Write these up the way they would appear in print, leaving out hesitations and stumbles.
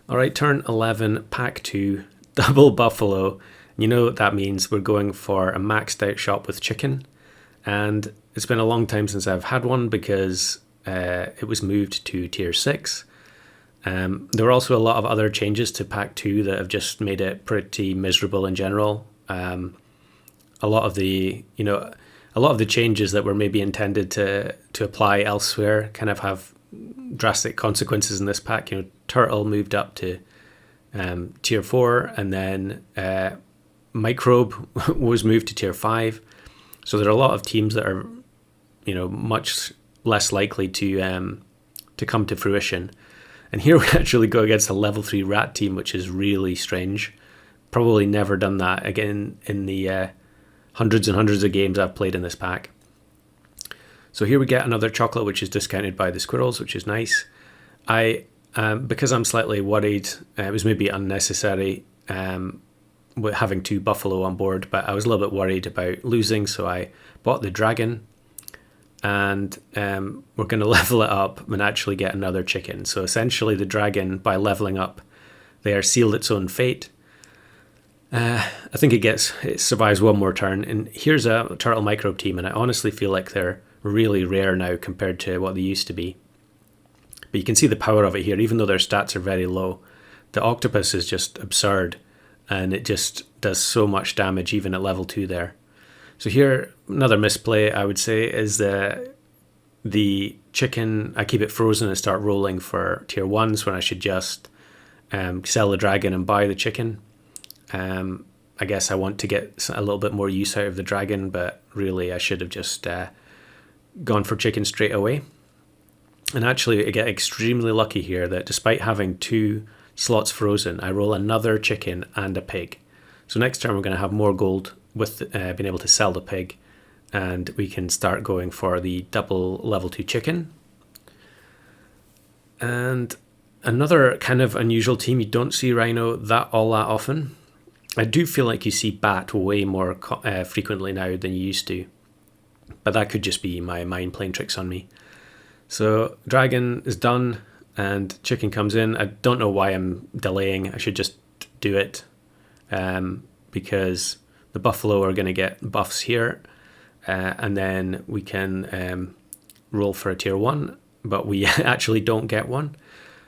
All right, turn 11, pack 2, double buffalo. You know what that means. We're going for a maxed out shop with chicken. And it's been a long time since I've had one because it was moved to tier 6. There were also a lot of other changes to pack 2 that have just made it pretty miserable in general. A lot of the changes that were maybe intended to apply elsewhere kind of have drastic consequences in this pack. Turtle moved up to tier 4, and then Microbe was moved to tier 5. So there are a lot of teams that are, much less likely to come to fruition. And here we actually go against a level 3 rat team, which is really strange. Probably never done that again in the hundreds and hundreds of games I've played in this pack. So here we get another chocolate, which is discounted by the squirrels, which is nice. Because I'm slightly worried, it was maybe unnecessary with having 2 buffalo on board, but I was a little bit worried about losing, so I bought the dragon, and we're going to level it up and actually get another chicken. So essentially the dragon, by leveling up, they are sealed its own fate. I think it survives one more turn, and here's a turtle microbe team, and I honestly feel like they're really rare now compared to what they used to be. But you can see the power of it here. Even though their stats are very low, the octopus is just absurd, and it just does so much damage even at level 2 there. So here, another misplay I would say is the chicken. I keep it frozen and start rolling for tier 1s when I should just sell the dragon and buy the chicken. I guess I want to get a little bit more use out of the dragon, but really I should have just gone for chicken straight away. And actually I get extremely lucky here that despite having 2 slots frozen, I roll another chicken and a pig. So next turn we're going to have more gold with being able to sell the pig, and we can start going for the double level 2 chicken. And another kind of unusual team, you don't see rhino all that often. I do feel like you see bat way more frequently now than you used to, but that could just be my mind playing tricks on me. So dragon is done and chicken comes in. I don't know why I'm delaying. I should just do it because the buffalo are going to get buffs here, and then we can roll for a tier 1, but we actually don't get one.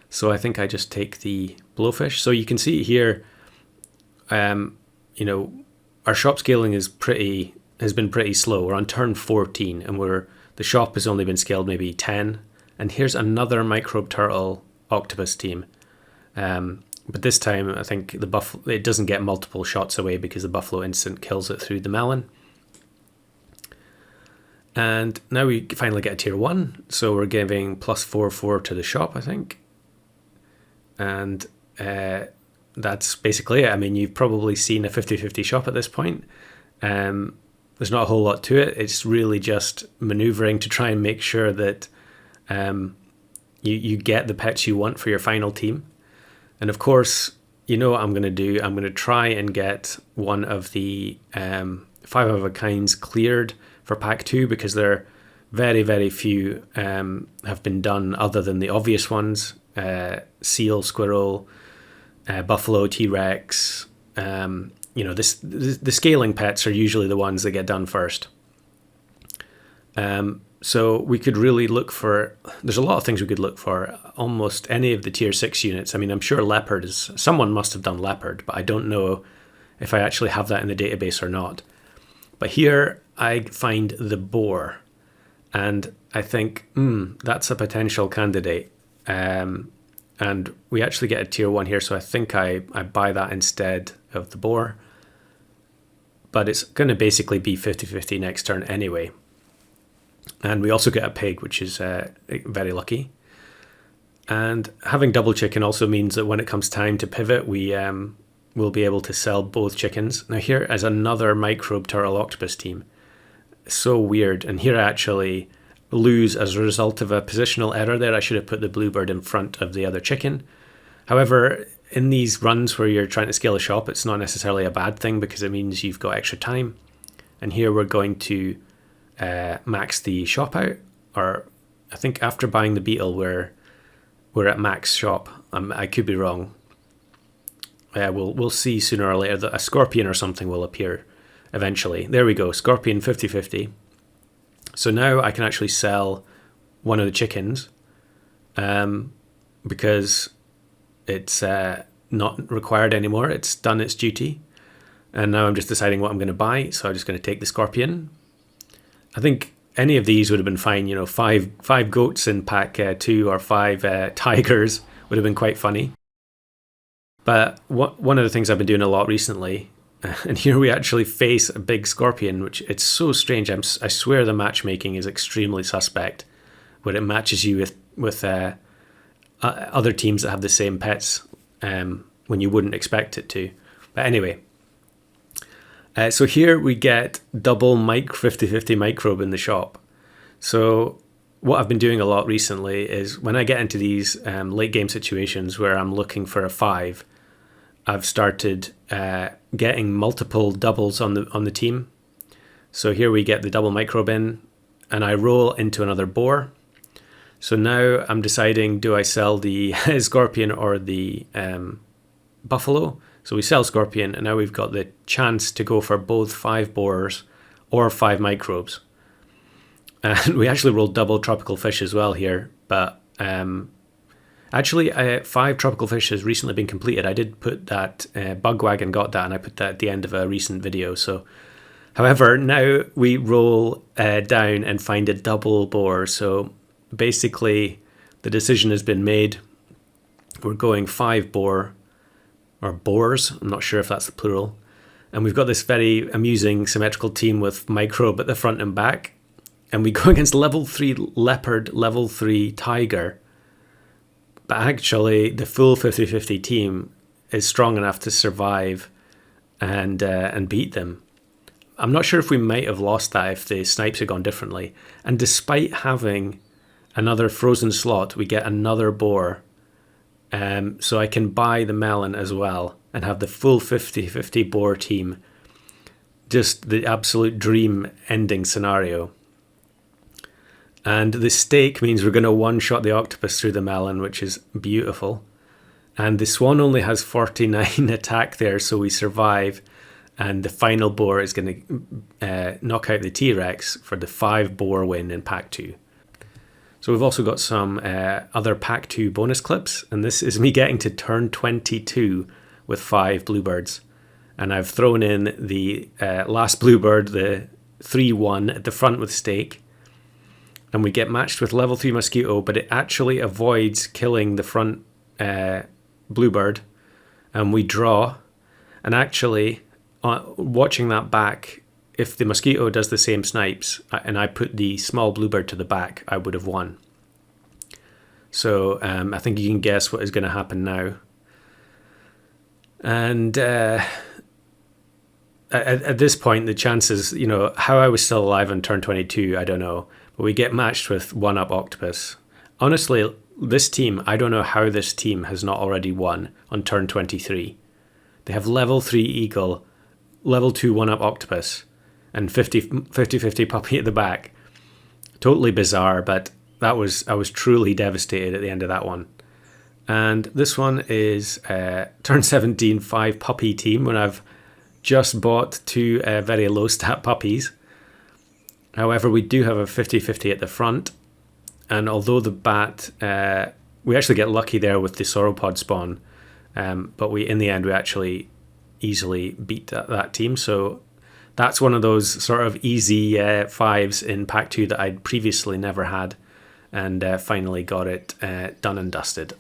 So I think I just take the blowfish. So you can see here, our shop scaling has been pretty slow. We're on turn 14, and the shop has only been scaled maybe 10. And here's another microbe turtle octopus team. But this time I think it doesn't get multiple shots away because the buffalo instant kills it through the melon. And now we finally get a tier 1. So we're giving +4/4 to the shop, I think. And that's basically it. I mean, you've probably seen a 50-50 shop at this point. There's not a whole lot to it. It's really just maneuvering to try and make sure that you get the pets you want for your final team. And of course, you know what I'm going to do. I'm going to try and get one of the 5 of a kinds cleared for pack 2, because there very, very few have been done other than the obvious ones. Seal, squirrel, buffalo, T-Rex. The scaling pets are usually the ones that get done first. So we could really look for, there's a lot of things we could look for, almost any of the tier 6 units. I mean, I'm sure leopard someone must have done leopard, but I don't know if I actually have that in the database or not. But here I find the boar, and I think, that's a potential candidate. And we actually get a tier 1 here, so I think I buy that instead of the boar. But it's going to basically be 50-50 next turn anyway. And we also get a pig, which is very lucky. And having double chicken also means that when it comes time to pivot, we will be able to sell both chickens. Now here is another microbe turtle octopus team. So weird. And here I actually lose as a result of a positional error there. I should have put the Bluebird in front of the other chicken. However, in these runs where you're trying to scale a shop, it's not necessarily a bad thing because it means you've got extra time. And here we're going to max the shop out, or I think after buying the beetle we're at max shop. I could be wrong, we'll see sooner or later that a scorpion or something will appear eventually. There we go, scorpion 50-50. So now I can actually sell one of the chickens because it's not required anymore. It's done its duty. And now I'm just deciding what I'm going to buy. So I'm just going to take the scorpion. I think any of these would have been fine. You know, five goats in pack 2 or 5 tigers would have been quite funny. But one of the things I've been doing a lot recently, and here we actually face a big scorpion, which it's so strange. I swear the matchmaking is extremely suspect when it matches you with other teams that have the same pets when you wouldn't expect it to. But anyway, so here we get double 50-50 microbe in the shop. So what I've been doing a lot recently is when I get into these late game situations where I'm looking for a 5, I've started getting multiple doubles on the team. So here we get the double microbe in, and I roll into another boar. So now I'm deciding, do I sell the scorpion or the buffalo? So we sell scorpion, and now we've got the chance to go for both 5 boars or 5 microbes. And we actually rolled double tropical fish as well here, but actually 5 tropical fish has recently been completed. I did put that, Bugwagon got that, and I put that at the end of a recent video. So, however, now we roll down and find a double boar. So basically the decision has been made. We're going 5 boar, or boars, I'm not sure if that's the plural. And we've got this very amusing symmetrical team with microbe at the front and back. And we go against level 3 leopard, level 3 tiger. But actually, the full 50-50 team is strong enough to survive and beat them. I'm not sure if we might have lost that if the snipes had gone differently. And despite having another frozen slot, we get another boar. So I can buy the melon as well and have the full 50-50 boar team. Just the absolute dream ending scenario. And the steak means we're going to one-shot the octopus through the melon, which is beautiful. And the swan only has 49 attack there, so we survive. And the final boar is going to knock out the T-Rex for the 5 boar win in Pack 2. So we've also got some other Pack 2 bonus clips. And this is me getting to turn 22 with 5 bluebirds. And I've thrown in the last bluebird, the 3-1 at the front with steak. And we get matched with level 3 mosquito, but it actually avoids killing the front bluebird. And we draw. And actually, watching that back, if the mosquito does the same snipes, and I put the small bluebird to the back, I would have won. So I think you can guess what is going to happen now. And at this point, the chances, you know, how I was still alive on turn 22, I don't know. But we get matched with 1-up octopus. Honestly, this team, I don't know how this team has not already won on turn 23. They have level 3 eagle, level 2 1-up octopus, and 50-50 puppy at the back. Totally bizarre, but I was truly devastated at the end of that one. And this one is turn 17 5 puppy team when I've just bought 2 very low stat puppies. However, we do have a 50-50 at the front. And although the bat, we actually get lucky there with the sauropod spawn. But in the end, we actually easily beat that team. So that's one of those sort of easy 5s in Pack 2 that I'd previously never had. And finally got it done and dusted.